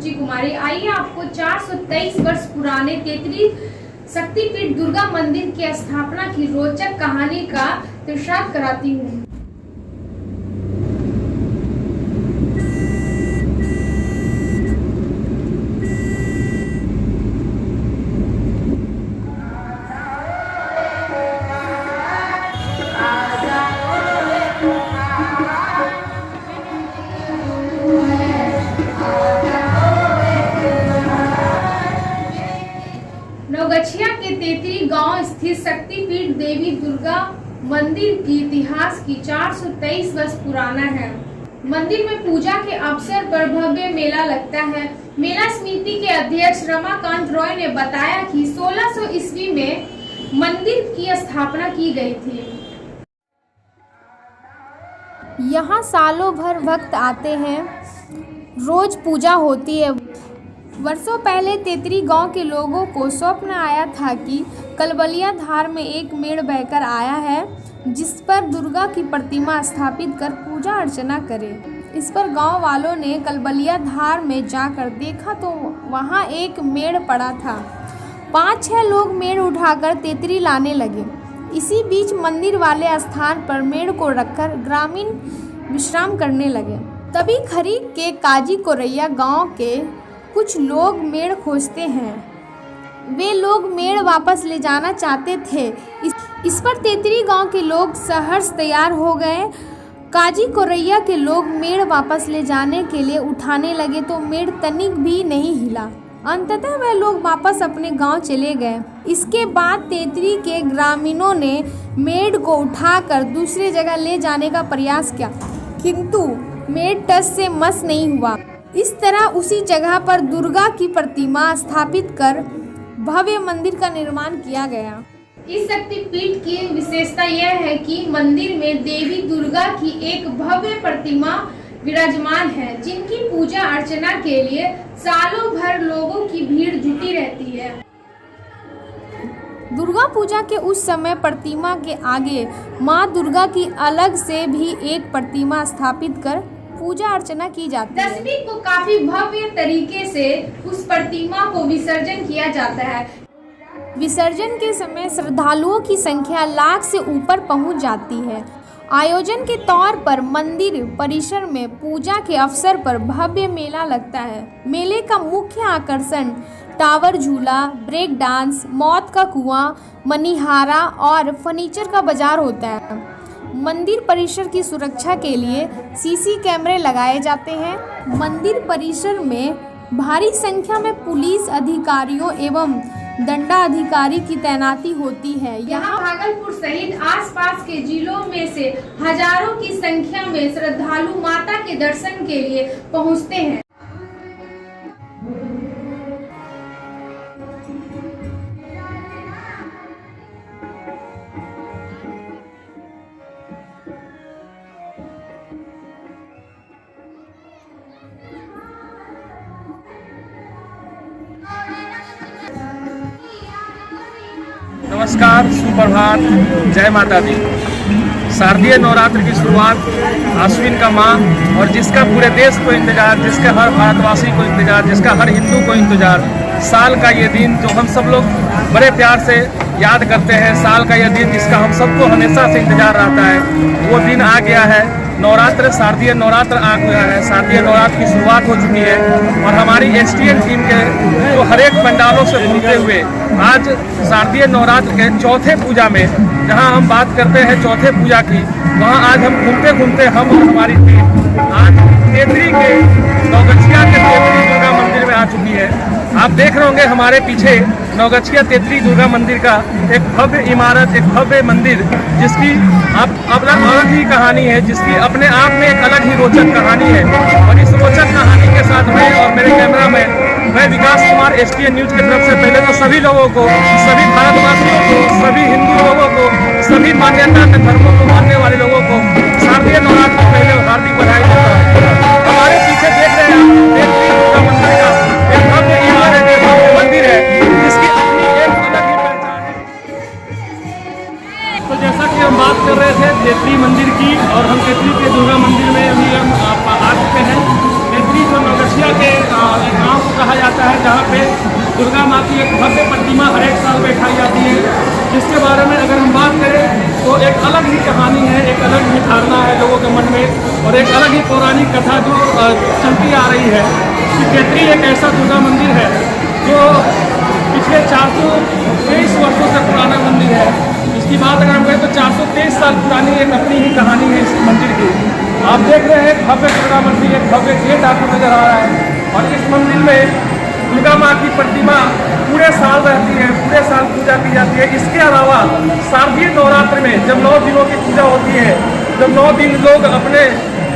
रुचि कुमारी। आइए आपको 423 वर्ष पुराने तेतरी शक्तिपीठ दुर्गा मंदिर की स्थापना की रोचक कहानी का इरशाद कराती हूँ। नवगछिया के तेतरी गांव स्थित शक्तिपीठ देवी दुर्गा मंदिर की इतिहास की 423 वर्ष पुराना है। मंदिर में पूजा के अवसर पर भव्य मेला लगता है। मेला समिति के अध्यक्ष रमाकांत रॉय ने बताया कि 1600 ईस्वी में मंदिर की स्थापना की गई थी। यहाँ सालों भर भक्त आते हैं, रोज पूजा होती है। वर्षों पहले तेतरी गांव के लोगों को स्वप्न आया था कि कलबलिया धार में एक मेढ़ बहकर आया है जिस पर दुर्गा की प्रतिमा स्थापित कर पूजा अर्चना करें। इस पर गांव वालों ने कलबलिया धार में जाकर देखा तो वहां एक मेढ़ पड़ा था। 5-6 लोग मेढ़ उठाकर तेतरी लाने लगे। इसी बीच मंदिर वाले स्थान पर मेढ़ को रखकर ग्रामीण विश्राम करने लगे। तभी खरीद के काजी कोरैया गांव के कुछ लोग मेढ़ खोजते हैं। वे लोग मेढ़ वापस ले जाना चाहते थे। इस पर तेतरी गांव के लोग सहर्ष तैयार हो गए। काजी कोरैया के लोग मेढ़ वापस ले जाने के लिए उठाने लगे तो मेढ़ तनिक भी नहीं हिला। अंततः वे लोग वापस अपने गांव चले गए। इसके बाद तेतरी के ग्रामीणों ने मेढ़ को उठाकर दूसरी जगह ले जाने का प्रयास किया, किंतु मेढ़ टस से मस नहीं हुआ। इस तरह उसी जगह पर दुर्गा की प्रतिमा स्थापित कर भव्य मंदिर का निर्माण किया गया। इस शक्तिपीठ की विशेषता यह है कि मंदिर में देवी दुर्गा की एक भव्य प्रतिमा विराजमान है, जिनकी पूजा अर्चना के लिए सालों भर लोगों की भीड़ जुटी रहती है। दुर्गा पूजा के उस समय प्रतिमा के आगे माँ दुर्गा की अलग से भी एक प्रतिमा स्थापित कर पूजा अर्चना की जाती है। 10वीं को काफी भव्य तरीके से उस प्रतिमा को विसर्जन किया जाता है। विसर्जन के समय श्रद्धालुओं की संख्या लाख से ऊपर पहुंच जाती है। आयोजन के तौर पर मंदिर परिसर में पूजा के अवसर पर भव्य मेला लगता है। मेले का मुख्य आकर्षण टावर झूला, ब्रेक डांस, मौत का कुआं, मनिहारा और फर्नीचर का बाजार होता है। मंदिर परिसर की सुरक्षा के लिए सीसी कैमरे लगाए जाते हैं। मंदिर परिसर में भारी संख्या में पुलिस अधिकारियों एवं दंडाधिकारी की तैनाती होती है। यहाँ भागलपुर सहित आसपास के जिलों में से हजारों की संख्या में श्रद्धालु माता के दर्शन के लिए पहुँचते हैं। नमस्कार, सुप्रभात, जय माता दी। शारदीय नवरात्र की शुरुआत आश्विन का माह और जिसका पूरे देश को इंतजार, जिसका हर भारतवासी को इंतजार, जिसका हर हिंदू को इंतजार, साल का ये दिन जो हम सब लोग बड़े प्यार से याद करते हैं, साल का यह दिन जिसका हम सबको हमेशा से इंतजार रहता है, वो दिन आ गया है। नवरात्र, शारदीय नवरात्र आ गया है। शारदीय नवरात्र की शुरुआत हो चुकी है और हमारी एसटीएन टीम के जो हर एक पंडालों से घूमते हुए आज शारदीय नवरात्र के चौथे पूजा में, जहां हम बात करते हैं चौथे पूजा की, वहां आज हम घूमते घूमते हम और हमारी टीम आज तेतरी के नवगछिया के तेतरी दुर्गा मंदिर में आ चुकी है। आप देख रहे होंगे हमारे पीछे नवगछिया तेतरी दुर्गा मंदिर का एक भव्य इमारत, एक भव्य मंदिर, जिसकी अलग ही कहानी है, जिसकी अपने आप में एक अलग ही रोचक कहानी है। और इस रोचक कहानी के साथ मैं और मेरे कैमरामैन मैं विकास कुमार एसटीएन न्यूज की तरफ से पहले तो सभी लोगों को, सभी भारतवासियों को, सभी हिंदू लोगों को, सभी मान्यता के धर्मों को मानने वाले लोगों को शारदीय नवरात्र से पहले हार्दिक बधाई देता हूं। हमारे पीछे देख रहे हैं तेतरी दुर्गा मंदिर का एक भव्य इमारत है, भव्य मंदिर है, जिसकी अपनी एक अलग ही पहचान है। तो जैसा कि हम बात कर रहे थे तेतरी मंदिर की, और हम तेतरी के दुर्गा मंदिर में अभी हम आ चुके हैं। तेतरी जो नवगछिया के गाँव कहा जाता है, जहाँ पे दुर्गा माँ की एक भव्य प्रतिमा हर एक साल बैठाई जाती है, जिसके बारे में अगर हम बात करें तो एक अलग ही कहानी है, एक अलग ही धारणा है लोगों के मन में, और एक अलग ही पौराणिक कथा जो चलती आ रही है कि तेतरी एक ऐसा दुर्गा मंदिर है जो पिछले 423 वर्षों से पुराना मंदिर है। इसकी बात अगर हम करें तो 423 साल पुरानी एक अपनी ही कहानी है इस मंदिर की। आप देख रहे हैं एक भव्य दुर्गा मंदिर, एक भव्य गेट आपको नजर आ रहा है, और इस मंदिर में दुर्गा माँ की प्रतिमा पूरे साल रहती है, पूरे साल पूजा की जाती है। इसके अलावा शारदीय नवरात्र में जब 9 दिनों की पूजा होती है, जब 9 दिन लोग अपने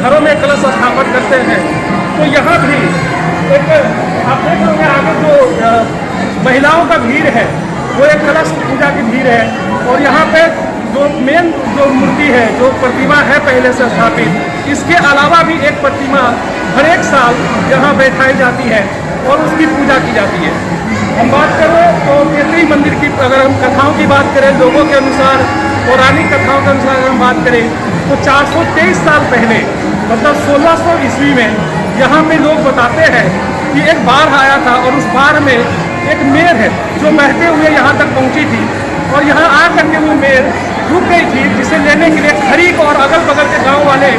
घरों में कलश स्थापन करते हैं, तो यहाँ भी एक आप देख रहे हैं आगे जो महिलाओं का भीड़ है वो एक कलश पूजा की भीड़ है, और यहाँ पे जो मेन जो मूर्ति है, जो प्रतिमा है पहले से स्थापित, इसके अलावा भी एक प्रतिमा हर एक साल यहाँ बैठाई जाती है और उसकी पूजा की जाती है। हम बात करें तो तेतरी मंदिर की, अगर हम कथाओं की बात करें, लोगों के अनुसार, पौराणिक कथाओं के अनुसार अगर हम बात करें तो 423 साल पहले, मतलब 1600 ईस्वी में यहाँ पे लोग बताते हैं कि एक बाढ़ आया था, और उस बाढ़ में एक मेर है जो बहते हुए यहाँ तक पहुँची थी, और यहाँ आकर के वो मेर रुक गई थी, जिसे लेने के लिए खरीक और अगल बगल के गांव वाले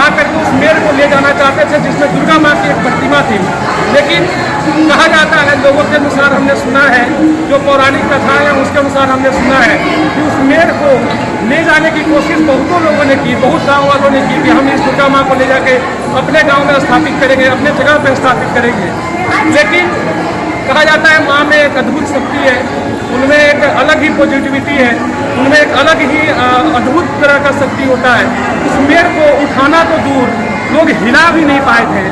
आकर के उस मेर को ले जाना चाहते थे, जिसमें दुर्गा माँ की एक प्रतिमा थी। लेकिन कहा जाता है, लोगों के अनुसार हमने सुना है, जो पौराणिक कथा है उसके अनुसार हमने सुना है कि उस मेर को ले जाने की कोशिश बहुतों लोगों ने की, बहुत गाँव वालों ने की कि हम इस दुर्गा माँ को ले जाके अपने गाँव में स्थापित करेंगे, अपने जगह पर स्थापित करेंगे। लेकिन कहा जाता है माँ में एक अद्भुत शक्ति है, उनमें एक अलग ही पॉजिटिविटी है, उनमें एक अलग ही अद्भुत तरह का शक्ति होता है। उस मेर को उठाना तो दूर, लोग हिला भी नहीं पाए थे,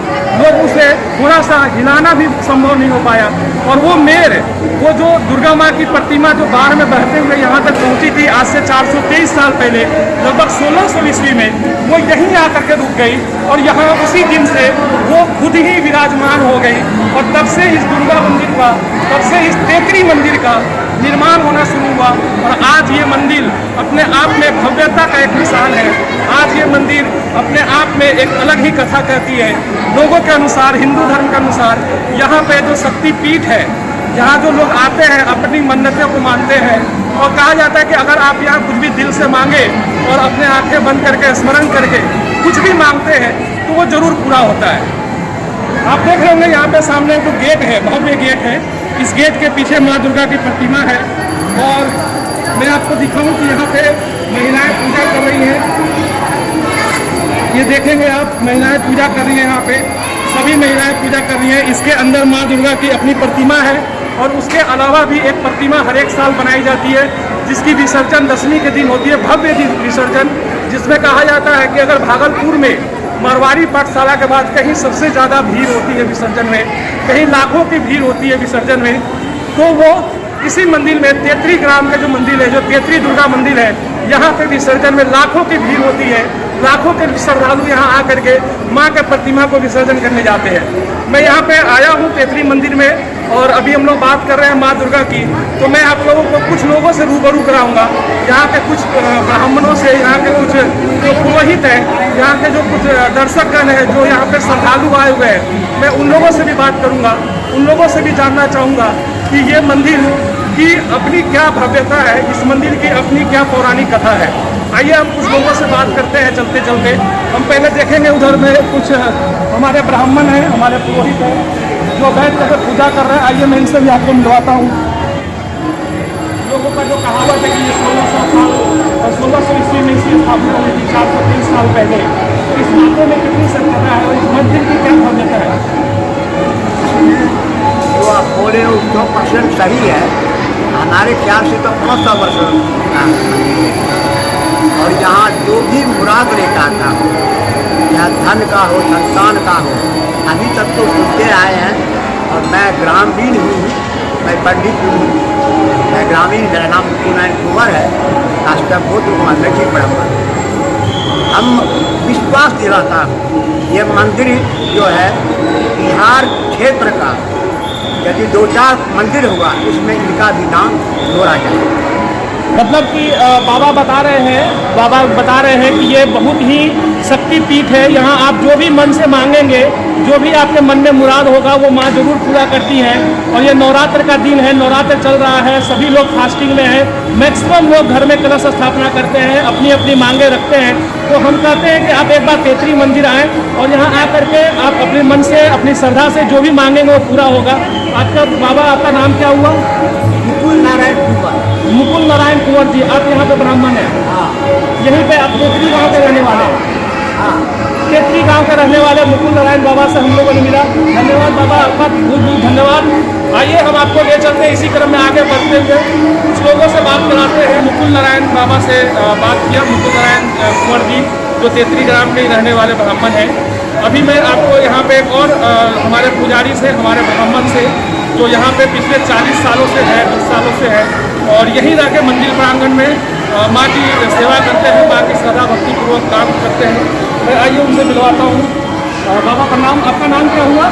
लोग उसे थोड़ा सा हिलाना भी संभव नहीं हो पाया। और वो मेर, वो जो दुर्गा माँ की प्रतिमा जो बाढ़ में बहते हुए यहाँ तक पहुँची थी आज से 423 साल पहले, लगभग 1600 ईस्वी में, वो यहीं आकर के रुक गई, और यहाँ उसी दिन से वो खुद ही विराजमान हो गई, और तब से इस दुर्गा मंदिर का, तब से इस तेतरी मंदिर का निर्माण होना शुरू हुआ। और आज ये मंदिर अपने आप में भव्यता का एक मिसाल है। आज ये मंदिर अपने आप में एक अलग ही कथा कहती है। लोगों के अनुसार, हिंदू धर्म के अनुसार, यहाँ पे जो शक्ति पीठ है, यहाँ जो लोग आते हैं अपनी मन्नतों को मानते हैं, और कहा जाता है कि अगर आप यहाँ कुछ भी दिल से मांगे और अपने आंखें बंद करके स्मरण करके कुछ भी मांगते हैं तो वो जरूर पूरा होता है। आप देख रहे होंगे यहाँ पे सामने जो गेट है, भव्य गेट है, इस गेट के पीछे माँ दुर्गा की प्रतिमा है, और मैं आपको दिखाऊं कि यहाँ पे महिलाएं पूजा कर रही हैं। ये देखेंगे आप, महिलाएं पूजा कर रही हैं, यहाँ पे सभी महिलाएं पूजा कर रही हैं। इसके अंदर माँ दुर्गा की अपनी प्रतिमा है, और उसके अलावा भी एक प्रतिमा हर एक साल बनाई जाती है, जिसकी विसर्जन 10वीं के दिन होती है, भव्य विसर्जन, जिसमें कहा जाता है कि अगर भागलपुर में मारवाड़ी पाठशाला के बाद कहीं सबसे ज़्यादा भीड़ होती है विसर्जन में, कहीं लाखों की भीड़ होती है विसर्जन में, तो वो इसी मंदिर में, तेतरी ग्राम का जो मंदिर है, जो तेतरी दुर्गा मंदिर है, यहाँ पे विसर्जन में लाखों की भीड़ होती है। लाखों के श्रद्धालु यहाँ आकर के माँ के प्रतिमा को विसर्जन करने जाते हैं। मैं यहाँ पे आया हूँ तेतरी मंदिर में, और अभी हम लोग बात कर रहे हैं माँ दुर्गा की, तो मैं आप लोगों को कुछ लोगों से रूबरू कराऊंगा। यहाँ के कुछ ब्राह्मणों से, यहाँ के कुछ जो पुरोहित हैं, यहाँ के जो कुछ दर्शकगण हैं, जो यहाँ पे श्रद्धालु आए हुए हैं, मैं उन लोगों से भी बात करूँगा, उन लोगों से भी जानना चाहूँगा कि ये मंदिर की अपनी क्या भव्यता है, इस मंदिर की अपनी क्या पौराणिक कथा है। आइए हम कुछ लोगों से बात करते हैं चलते चलते। हम पहले देखेंगे उधर में कुछ हमारे ब्राह्मण हैं, हमारे पुरोहित हैं, जो बैठ कर पूजा कर रहे हैं। आइए मैं इनसे भी आपको मिलवाता हूँ। लोगों का जो कहावत है कि ये 1600 साल और 1600 ईस्वी में इसकी स्थापना हुई थी, 430 साल पहले, इस बातों में कितनी सत्यता है और इस मंदिर की क्या भव्यता है? जो आप बोले 100% सही है। हमारे ख्याल से तो 500 वर्ष और यहाँ जो भी मुराद लेता था, या धन का हो, संतान का हो, अभी तक तो सुनते आए हैं। और मैं ग्रामीण हूँ, मैं पंडित हूँ, मैं ग्रामीण, मेरा नाम कुनारायण कुंवर है, अष्टभूत लक्ष्मी ब्राह्मण। हम विश्वास दिलाता हूँ ये मंदिर जो है बिहार क्षेत्र का, यदि 2-4 मंदिर होगा इसमें इनका भी नाम जोड़ा जाए। मतलब कि बाबा बता रहे हैं कि ये बहुत ही शक्ति पीठ है। यहाँ आप जो भी मन से मांगेंगे, जो भी आपके मन में मुराद होगा वो माँ जरूर पूरा करती हैं। और ये नवरात्र का दिन है, नवरात्र चल रहा है, सभी लोग फास्टिंग में हैं। मैक्सिमम लोग घर में कलश स्थापना करते हैं, अपनी अपनी मांगे रखते हैं। तो हम कहते हैं कि आप एक बार तेतरी मंदिर आएँ और यहाँ आकर के आप अपने मन से, अपनी श्रद्धा से जो भी मांगेंगे वो पूरा होगा। आपका बाबा, आपका नाम क्या हुआ? मुकुल नारायण कुंवर। मुकुल नारायण कुंवर जी, आप यहाँ पे ब्राह्मण हैं? हाँ यहीं पे आप तेतरी गाँव के रहने वाले हैं? हाँ। तेतरी गांव के रहने वाले मुकुल नारायण बाबा से हम लोगों ने मिला। धन्यवाद बाबा, आपका बहुत बहुत धन्यवाद। आइए हम आपको ले चलते हैं, इसी क्रम में आगे बढ़ते हुए कुछ लोगों से बात कराते हैं। मुकुल नारायण बाबा से बात किया, मुकुल नारायण कुंवर जी जो तेतरी ग्राम के ही रहने वाले ब्राह्मण हैं। अभी मैं आपको यहाँ पे एक और हमारे पुजारी से, हमारे ब्राह्मण से, जो यहाँ पे पिछले 40 सालों से है, 20 सालों से है और यहीं रह के मंदिर प्रांगण में माँ की सेवा करते हैं, माँ की श्रद्धा भक्ति पूर्वक काम करते हैं। मैं आइए उनसे मिलवाता हूँ। बाबा का नाम, आपका नाम क्या हुआ?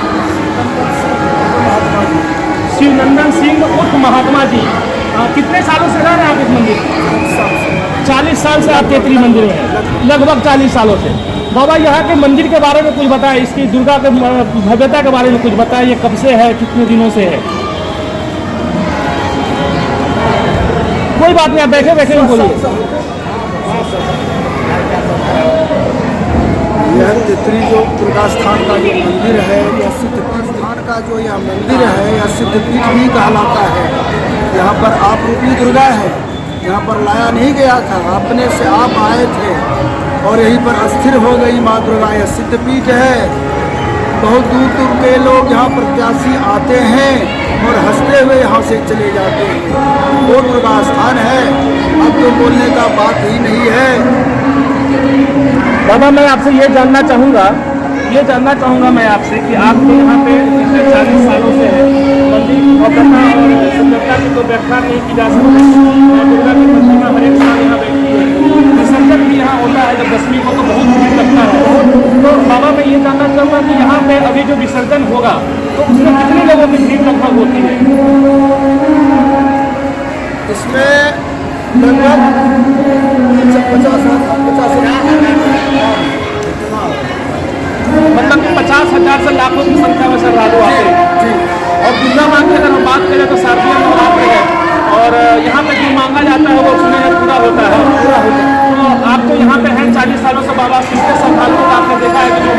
शिवनंदन सिंह उर्फ महात्मा जी। कितने सालों से रह रहे हैं आप इस मंदिर में? 40 साल से आप तेतरी मंदिर में हैं, लगभग 40 सालों से। बाबा यहाँ के मंदिर के बारे में कुछ बताएं, इसकी दुर्गा के भव्यता के बारे में कुछ बताएं, ये कब से है, कितने दिनों से है? कोई बात नहीं, आप बैठे बैठे में बोलिए। यह तेतरी जो दुर्गा स्थान का जो मंदिर है, यह सिद्धपीठ स्थान का जो यह मंदिर है, यह सिद्धपीठ भी कहलाता है। यहाँ पर आप रूपी दुर्गा है, यहाँ पर लाया नहीं गया था, अपने से आप आए थे और यहीं पर अस्थिर हो गई माँ दुर्गा। यह सिद्धपीठ है, बहुत दूर दूर के लोग यहाँ प्रत्याशी आते हैं और हंसते हुए यहाँ से चले जाते हैं। वो दुर्गा स्थान है, अब तो बोलने का बात ही नहीं है। बाबा मैं आपसे ये जानना चाहूँगा मैं आपसे कि आप तो यहाँ पे पिछले 40 सालों से है, मंदिर की भव्यता और सुंदरता की तो व्याख्या नहीं की जा सकती। दुर्गा की प्रतिमा हर एक साल यहाँ बैठती है, विसर्जन भी यहाँ होता है जब 10वीं को, तो बहुत भीड़ लगता है। तो बाबा मैं ये जानना चाहूँगा कि यहाँ पे अभी जो विसर्जन होगा तो उसमें कितने लोगों की भीड़ लगभग होती है? इसमें लगभग 50,000 से लाखों की संख्या में श्रद्धालु आते हैं। और दुर्गा माँ की अगर हम बात करें तो शारदीय नवरात्र है और यहाँ पे जो मांगा जाता है वो सुने पूरा होता है। तो आप तो यहाँ पे हैं 40 सालों से, बाबा कितने श्रद्धालुओं का आपने देखा है कि जो